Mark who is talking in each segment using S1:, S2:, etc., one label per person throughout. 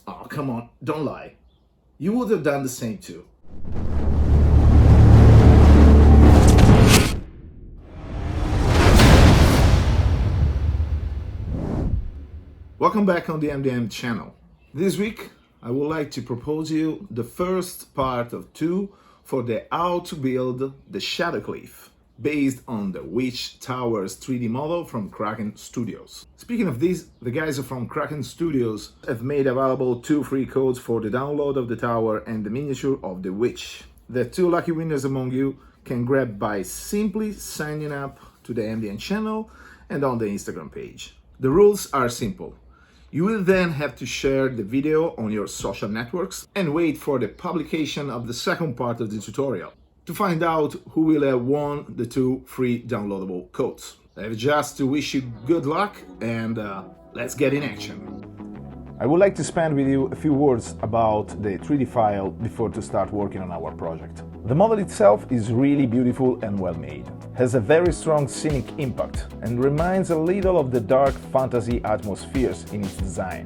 S1: Oh, come on, don't lie. You would have done the same too. Welcome back on the MDM channel. This week, I would like to propose you the first part of two for the how to build the Shadow Cliff, based on the Witch Towers 3D model from Kraken Studios. Speaking of this, the guys from Kraken Studios have made available 2 free codes for the download of the tower and the miniature of the witch. The 2 lucky winners among you can grab by simply signing up to the MDM channel and on the Instagram page. The rules are simple. You will then have to share the video on your social networks and wait for the publication of the second part of the tutorial to find out who will have won the 2 free downloadable codes. I have just to wish you good luck and let's get in action. I would like to spend with you a few words about the 3D file before to start working on our project. The model itself is really beautiful and well made, has a very strong scenic impact and reminds a little of the dark fantasy atmospheres in its design.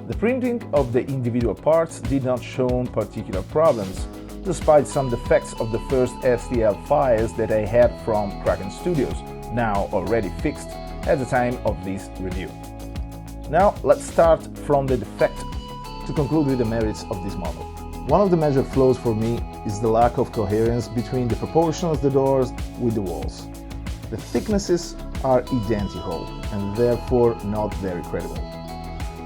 S1: The printing of the individual parts did not show particular problems, despite some defects of the first STL files that I had from Kraken Studios, now already fixed at the time of this review. Now let's start from the defect to conclude with the merits of this model. One of the major flaws for me is the lack of coherence between the proportions of the doors with the walls. The thicknesses are identical and therefore not very credible.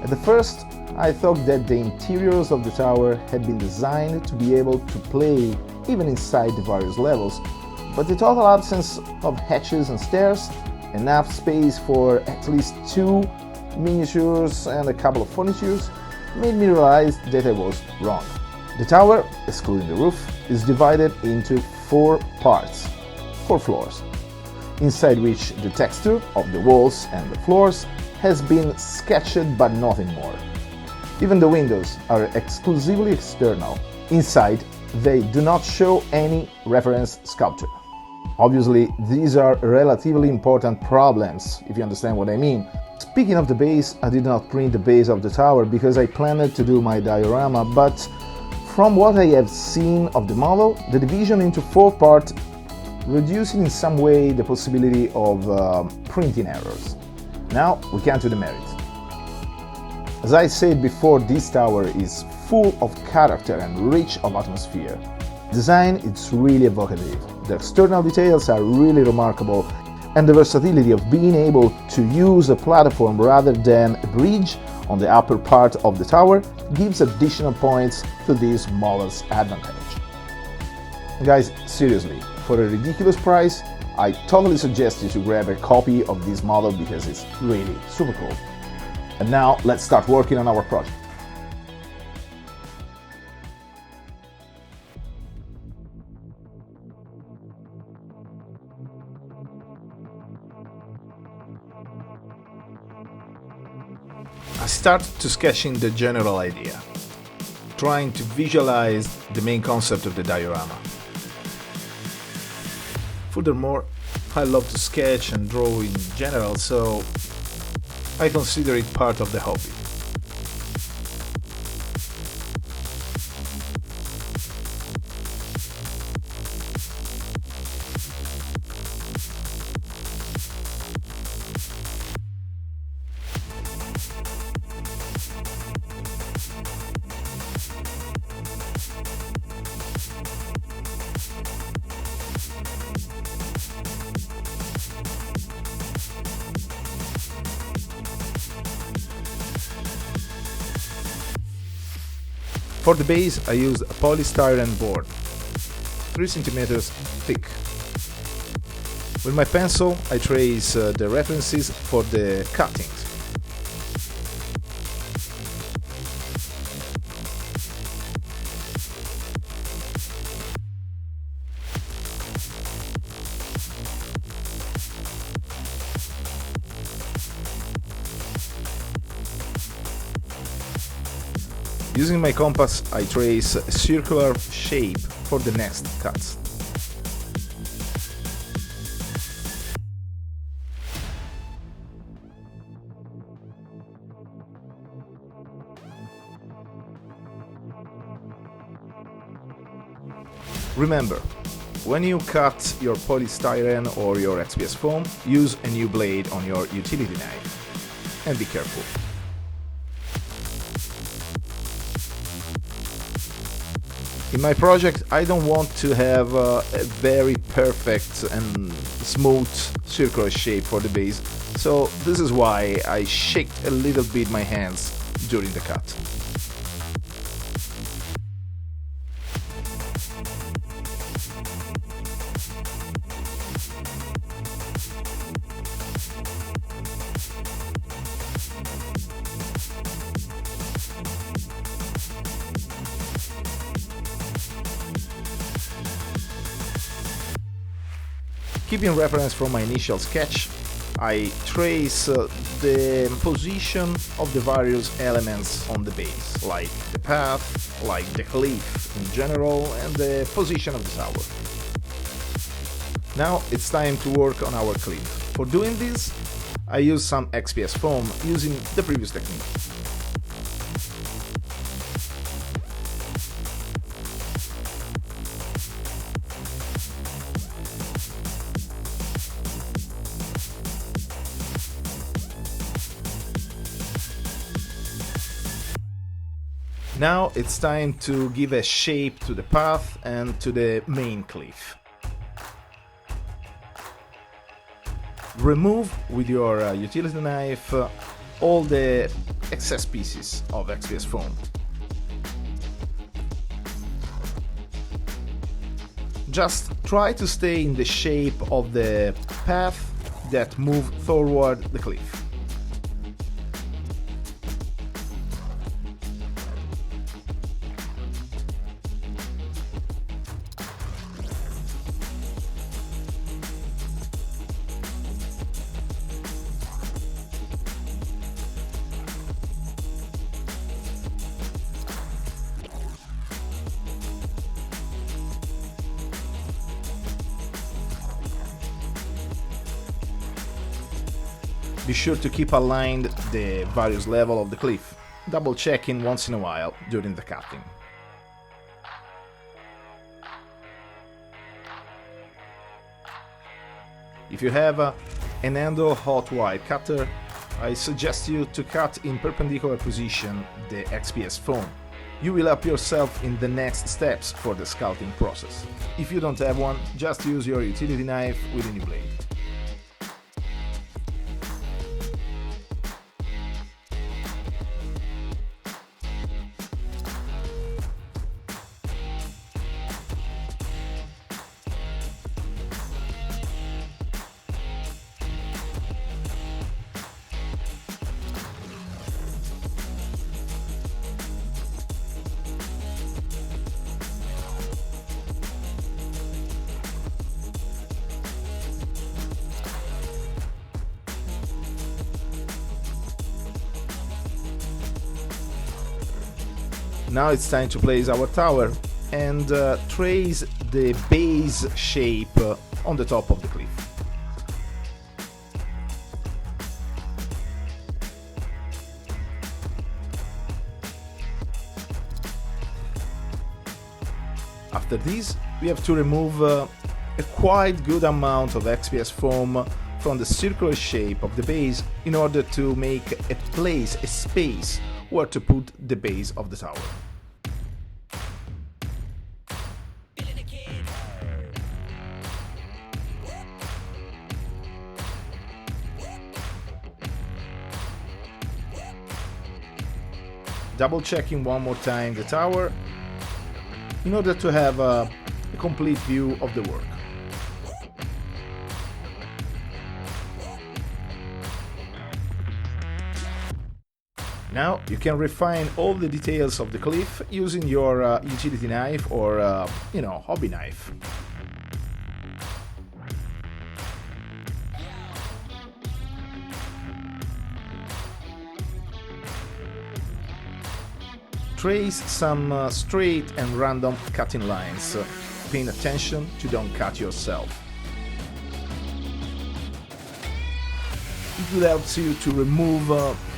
S1: At the first, I thought that the interiors of the tower had been designed to be able to play even inside the various levels, but the total absence of hatches and stairs, enough space for at least 2 miniatures and a couple of furnitures, made me realize that I was wrong. The tower, excluding the roof, is divided into 4 parts, 4 floors, inside which the texture of the walls and the floors has been sketched but nothing more. Even the windows are exclusively external. Inside, they do not show any reference sculpture. Obviously, these are relatively important problems, if you understand what I mean. Speaking of the base, I did not print the base of the tower because I planned to do my diorama, but from what I have seen of the model, the division into 4 parts reducing in some way the possibility of printing errors. Now we come to the merits. As I said before, this tower is full of character and rich of atmosphere. Design is really evocative. The external details are really remarkable, and the versatility of being able to use a platform rather than a bridge on the upper part of the tower gives additional points to this model's advantage. Guys, seriously, for a ridiculous price, I totally suggest you to grab a copy of this model because it's really super cool. And now let's start working on our project. I start to sketching the general idea, trying to visualize the main concept of the diorama. Furthermore, I love to sketch and draw in general, so I consider it part of the hobby. For the base, I used a polystyrene board, 3 cm thick. With my pencil, I trace the references for the cuttings. Using my compass, I trace a circular shape for the next cuts. Remember, when you cut your polystyrene or your XPS foam, use a new blade on your utility knife. And be careful. In my project, I don't want to have a very perfect and smooth circular shape for the base, so this is why I shaked a little bit my hands during the cut. Keeping reference from my initial sketch, I trace the position of the various elements on the base, like the path, like the cliff in general, and the position of the tower. Now it's time to work on our cliff. For doing this, I use some XPS foam using the previous technique. Now it's time to give a shape to the path and to the main cliff. Remove with your utility knife all the excess pieces of XPS foam. Just try to stay in the shape of the path that move toward the cliff. Be sure to keep aligned the various levels of the cliff, double checking once in a while during the cutting. If you have an Endo hot wire cutter, I suggest you to cut in perpendicular position the XPS foam. You will help yourself in the next steps for the sculpting process. If you don't have one, just use your utility knife with a new blade. Now it's time to place our tower and trace the base shape on the top of the cliff. After this, we have to remove a quite good amount of XPS foam from the circular shape of the base in order to make a space where to put the base of the tower. Double checking one more time the tower in order to have a complete view of the work. Now you can refine all the details of the cliff using your utility knife or hobby knife. Trace some straight and random cutting lines, paying attention to don't cut yourself. it will help you to remove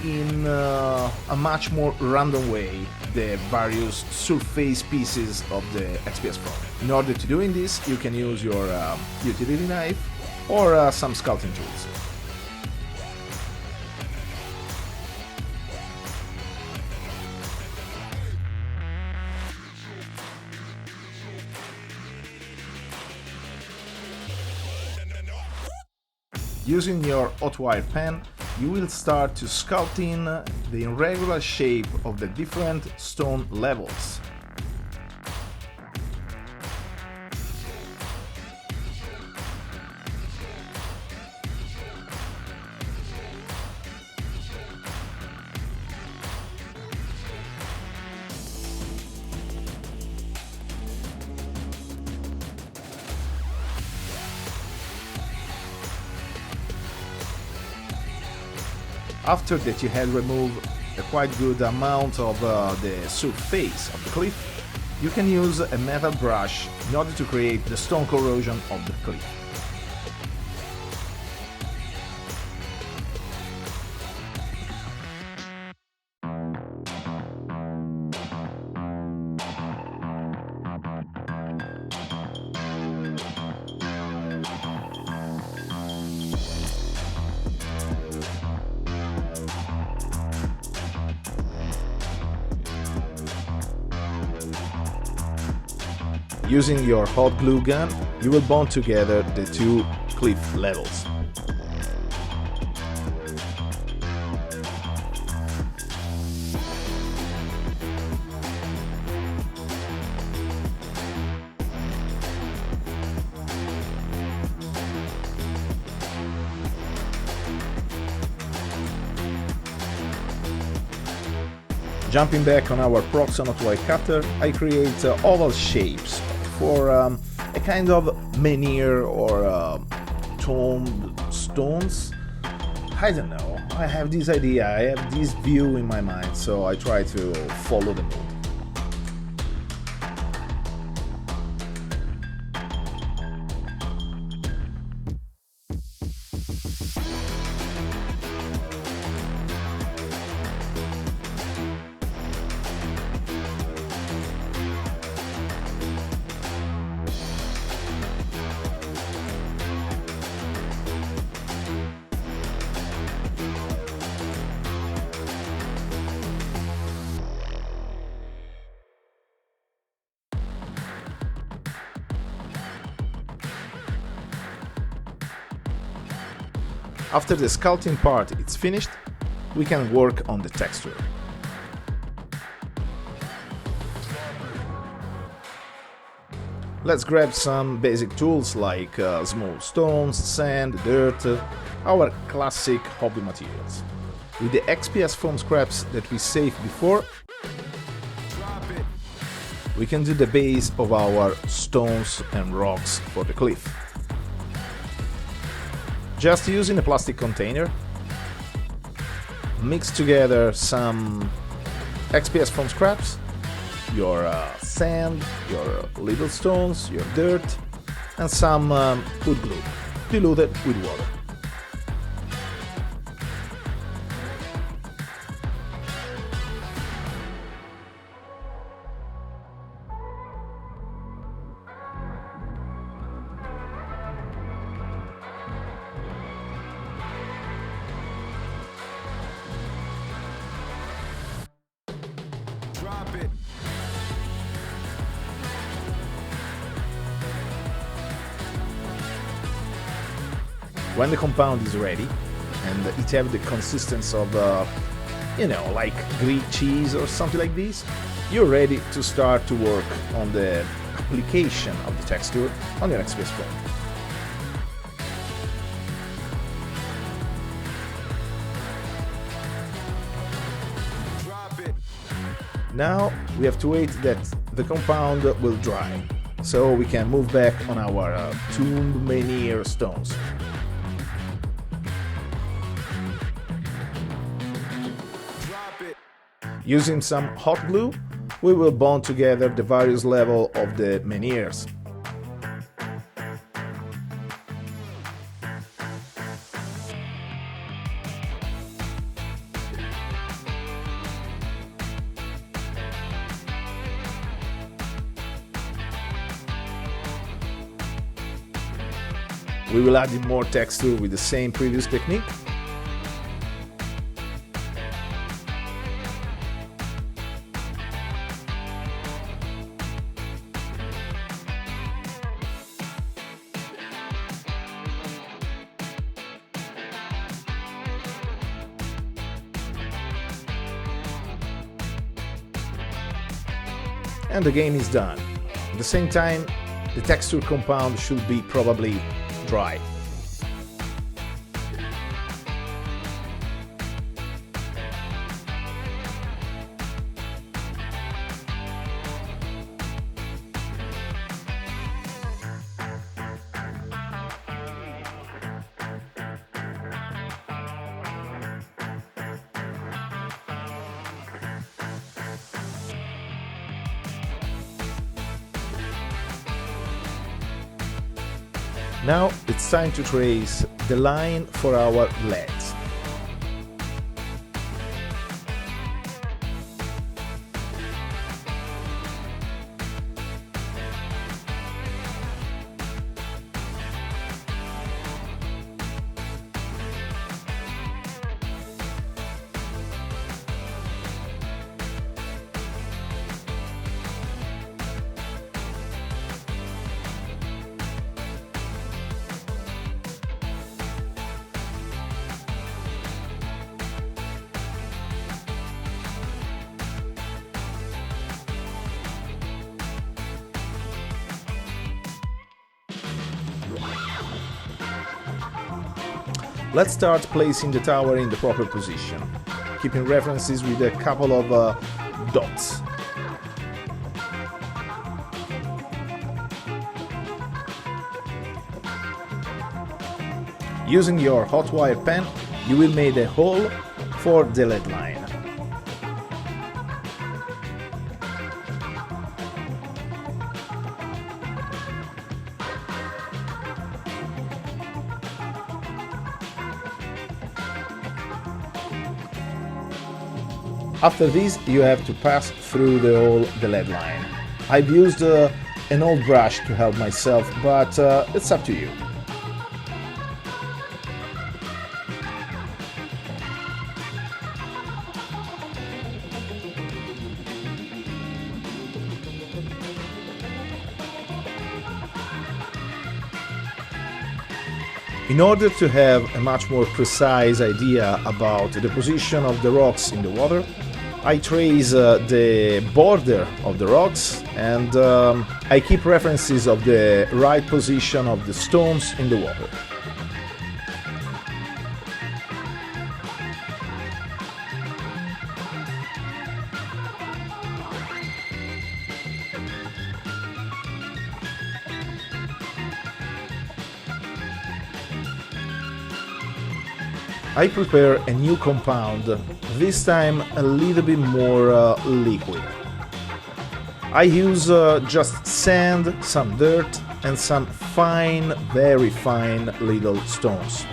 S1: in a much more random way the various surface pieces of the XPS phone. In order to doing this, you can use your utility knife or some sculpting tools. Using your hot wire pen, you will start to sculpt in the irregular shape of the different stone levels. After that you have removed a quite good amount of the surface of the cliff, you can use a metal brush in order to create the stone corrosion of the cliff. Using your hot glue gun, you will bond together the two cliff levels. Jumping back on our Proxono toy cutter, I create oval shapes for a kind of menhir or toned stones. I don't know, I have this idea, I have this view in my mind, so I try to follow the mood. After the sculpting part is finished, we can work on the texture. Let's grab some basic tools like small stones, sand, dirt, our classic hobby materials. With the XPS foam scraps that we saved before, we can do the base of our stones and rocks for the cliff. Just using a plastic container, mix together some XPS foam scraps, your sand, your little stones, your dirt, and some wood glue, diluted with water. When the compound is ready and it have the consistency of, like Greek cheese or something like this, you're ready to start to work on the application of the texture on your XPS foam. Now we have to wait that the compound will dry, so we can move back on our tuned menhir stones. Using some hot glue, we will bond together the various levels of the menhirs. We will add more texture with the same previous technique. And the game is done. At the same time, the texture compound should be probably dry. Now it's time to trace the line for our legs. Let's start placing the tower in the proper position, keeping references with a couple of dots. Using your hot wire pen, you will make a hole for the lead line. After this, you have to pass through the lead line. I've used an old brush to help myself, but it's up to you. In order to have a much more precise idea about the position of the rocks in the water, I trace the border of the rocks and I keep references of the right position of the stones in the water. I prepare a new compound, this time a little bit more liquid. I use just sand, some dirt and some fine, very fine little stones.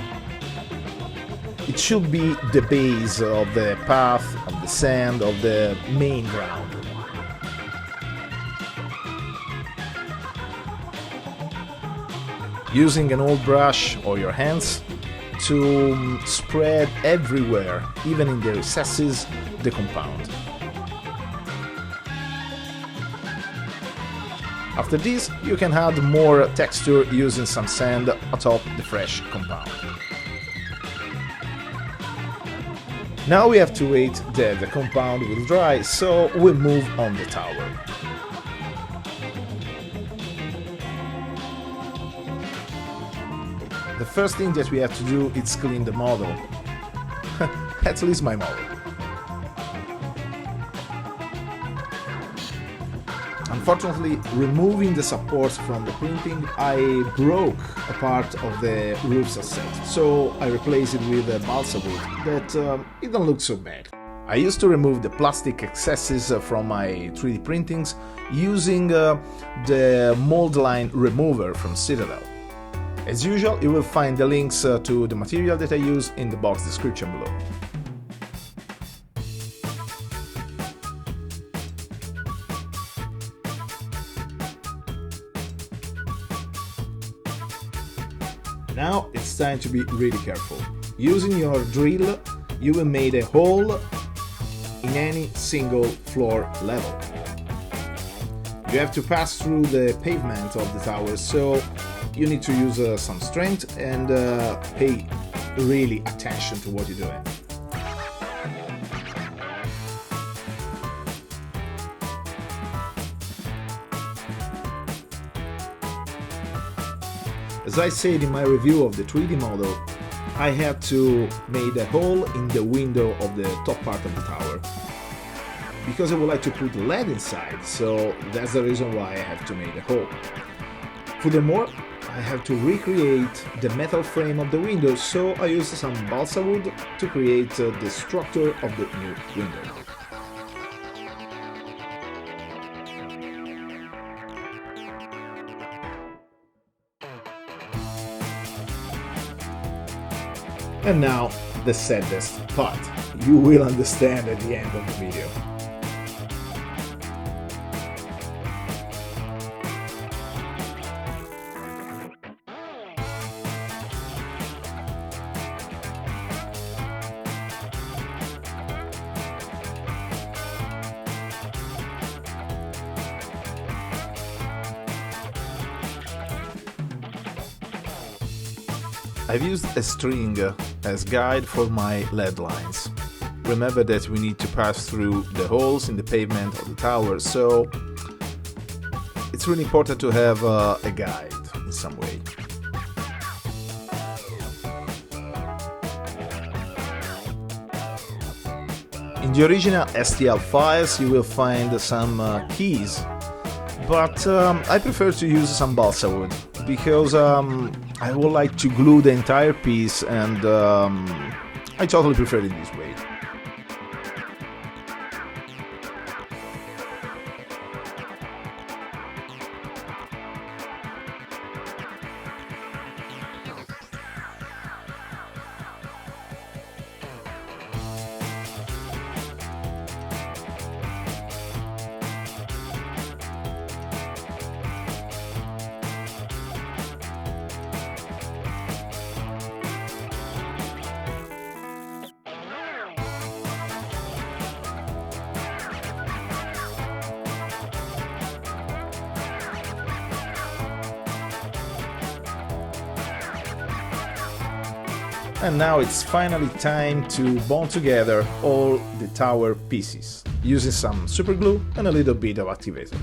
S1: It should be the base of the path, of the sand, of the main ground. Using an old brush or your hands, to spread everywhere, even in the recesses, the compound. After this, you can add more texture using some sand atop the fresh compound. Now we have to wait that the compound will dry, so we'll move on the tower. The first thing that we have to do is clean the model. At least my model. Unfortunately, removing the supports from the printing, I broke a part of the roof facade, so I replaced it with a balsa wood that it don't look so bad. I used to remove the plastic excesses from my 3D printings using the mold line remover from Citadel. As usual, you will find the links to the material that I use in the box description below. Now it's time to be really careful. Using your drill, you will make a hole in any single floor level. You have to pass through the pavement of the tower, so you need to use some strength and pay really attention to what you're doing. As I said in my review of the 3D model, I had to make a hole in the window of the top part of the tower because I would like to put LED inside, so that's the reason why I have to make a hole. Furthermore, I have to recreate the metal frame of the window, so I used some balsa wood to create the structure of the new window. And now, the saddest part. You will understand at the end of the video. I've used a string as guide for my LED lines. Remember that we need to pass through the holes in the pavement of the tower, so it's really important to have a guide in some way. In the original STL files you will find some keys, but I prefer to use some balsa wood because I would like to glue the entire piece, and I totally prefer it this way. And now it's finally time to bond together all the tower pieces, using some super glue and a little bit of activator.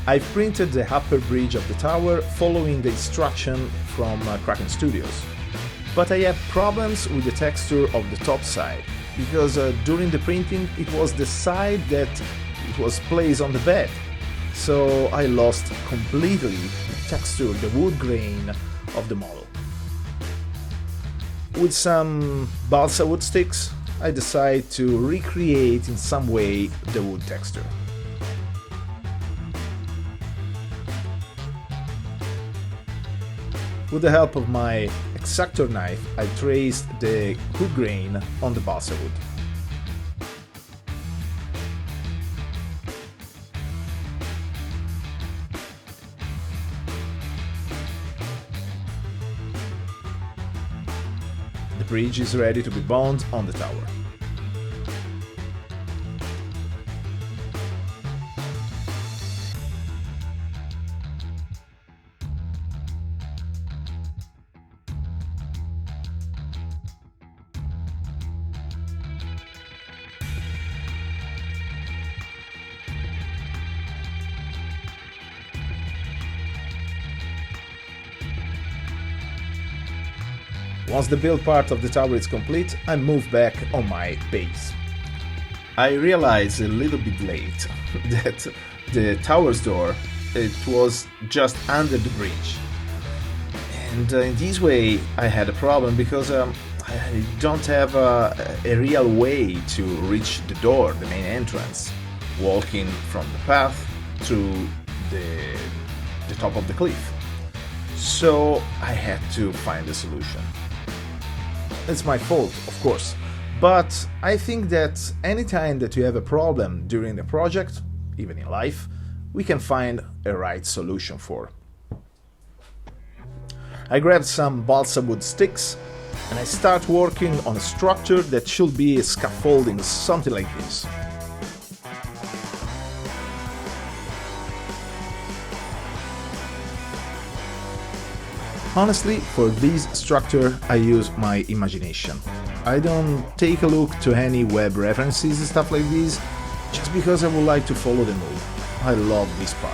S1: I've printed the upper bridge of the tower following the instruction from Kraken Studios, but I have problems with the texture of the top side, because during the printing it was the side that it was placed on the bed, so I lost completely the texture, the wood grain of the model. With some balsa wood sticks, I decided to recreate in some way the wood texture. With the help of my X-Acto knife, I traced the wood grain on the balsa wood. The bridge is ready to be bound on the tower. Once the build part of the tower is complete, I move back on my base. I realized a little bit late that the tower's door, it was just under the bridge. And in this way I had a problem because I don't have a real way to reach the door, the main entrance, walking from the path through the top of the cliff. So I had to find a solution. It's my fault, of course, But I think that anytime that you have a problem during the project, even in life, we can find a right solution for. I grabbed some balsa wood sticks and I start working on a structure that should be a scaffolding, something like this. Honestly, for this structure I use my imagination. I don't take a look to any web references and stuff like this, just because I would like to follow the mood. I love this part.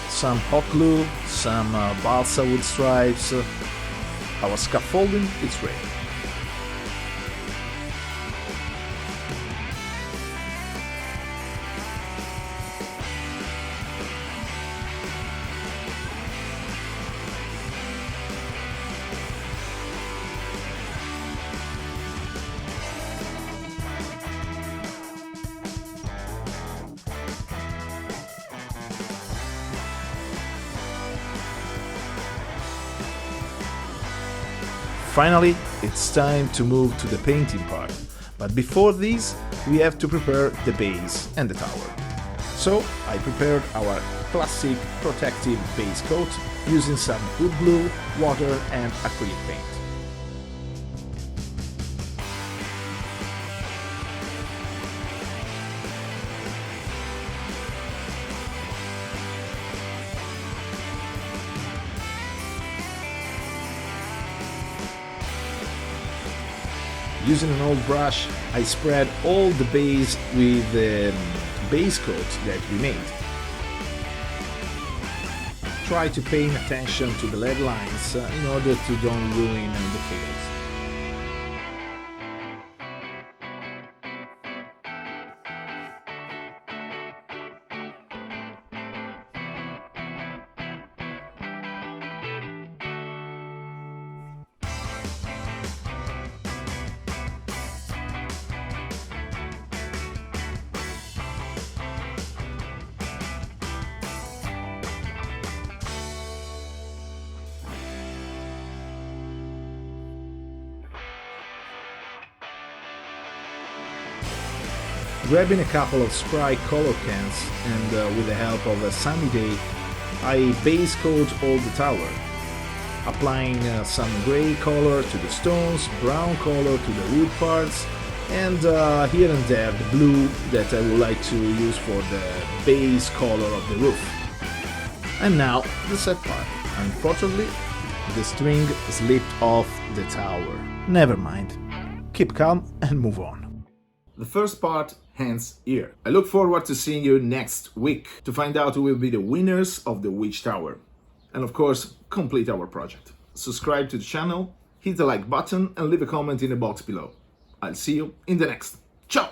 S1: Some hot glue, some balsa wood stripes. Our scaffolding is ready. Finally, it's time to move to the painting part, but before this we have to prepare the base and the tower. So I prepared our classic protective base coat using some wood glue, water and acrylic paint. Using an old brush, I spread all the base with the base coat that we made. Try to pay attention to the lead lines in order to don't ruin the chaos. Grabbing a couple of spray color cans and with the help of a sunny day, I base coat all the tower, applying some grey color to the stones, brown color to the wood parts, and here and there the blue that I would like to use for the base color of the roof. And now the set part. Unfortunately, the string slipped off the tower. Never mind. Keep calm and move on. The first part ends here. I look forward to seeing you next week to find out who will be the winners of the Witch Tower. And of course, complete our project. Subscribe to the channel, hit the like button and leave a comment in the box below. I'll see you in the next. Ciao!